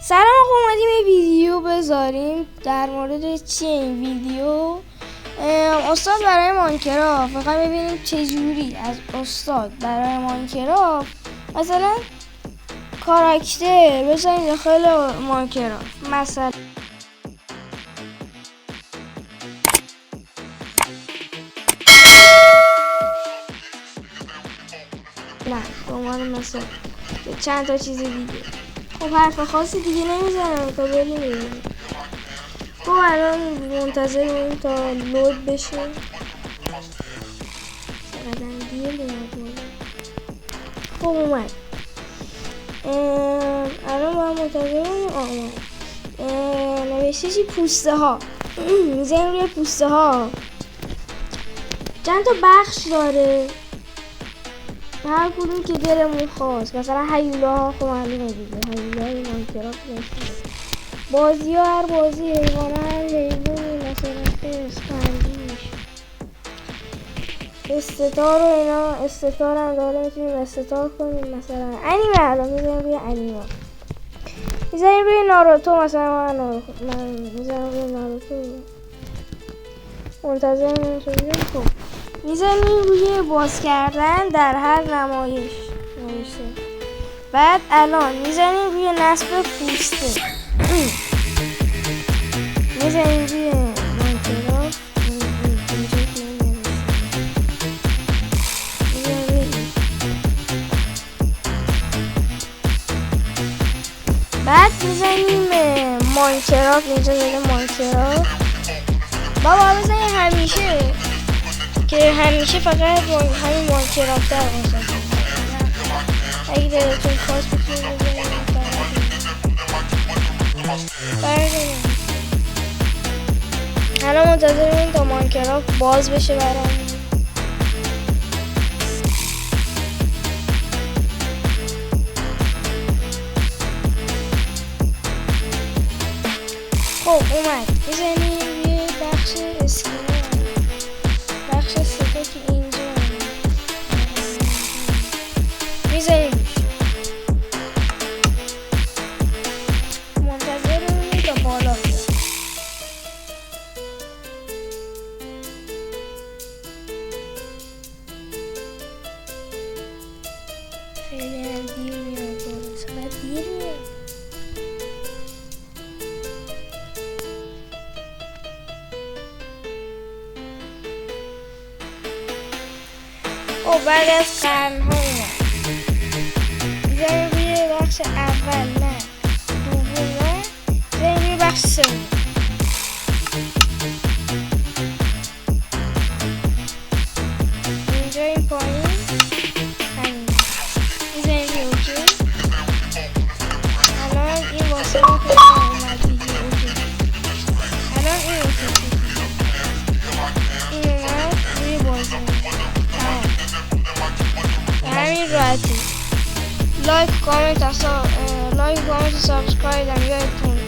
سلام آقا، اومدیم یه ویدیو بذاریم. در مورد چیه این ویدیو؟ استاد برای ماینکرافت میخوایم ببینیم چجوری از استاد برای ماینکرافت مثلا کاراکتر بذاریم داخل ماینکرافت. مثلا نه به عنوان مثلا چند تا چیز دیگه. خب حرف خاصی دیگه نمیزنم تا بریم. خب الان منتظریم تا لود بشه. چقدر دیر میاد. خب اومد. الان باید منتظریم. اومد. نوشته چی؟ پوسته ها. میزنیم روی پوسته ها. چند تا بخش داره، هر کدوم که دلمون خواست. مثلا هیولا، خب معلومه دیگه هیولای ماینکرافت نیست. بازی ها، هر بازی، حیوان، هر حیوانی، مثلا خرس، خرگوش، استتار و اینا. استتار هم داره، میتونیم استتار کنیم. مثلا انیمه، الان میزنیم روی انیمه، میزنیم روی ناروتو. مثلا من میزنیم روی ناروتو، منتظر میتونیم. خب میزنیم روی باز کردن در هر نمایش نوشته. بعد الان میزنیم روی نصب پوسته. میزنیم روی ماینکرافت. بعد میزنیم ماینکرافت. اینجا داره ماینکرافت. بابا بزنیم همیشه که همیشه فقط همین ماینکرافت در باشه. اگه دلتون خواست میتونیم بزنیم. الان منتظریم تا ماینکرافت باز بشه برامون. خب اومد. میزنیم یه بخش اسکرین، بخش ستا که اینجا میزنیم. منتظریم تا بالا بیاد. خیلی هم دیر میاد بالا. چقدر دیر میاد. خب بعد از قرن‌ها اومد. میزنیم روی بخش اول، نه دوم، نه میزنیم روی بخش سوم. اینجا این پایین همین میزنیم روی اوکی. الان این واسه ما که اومد دیگه اوکی. الان این اوکی، این اومد روی بازی. همین راحتی. لایک، کامنت و سابسکرایب هم یادتون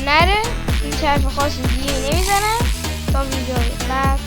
نره. این حرف خاصی دیگه نمیزنم تا ویدیو بعد.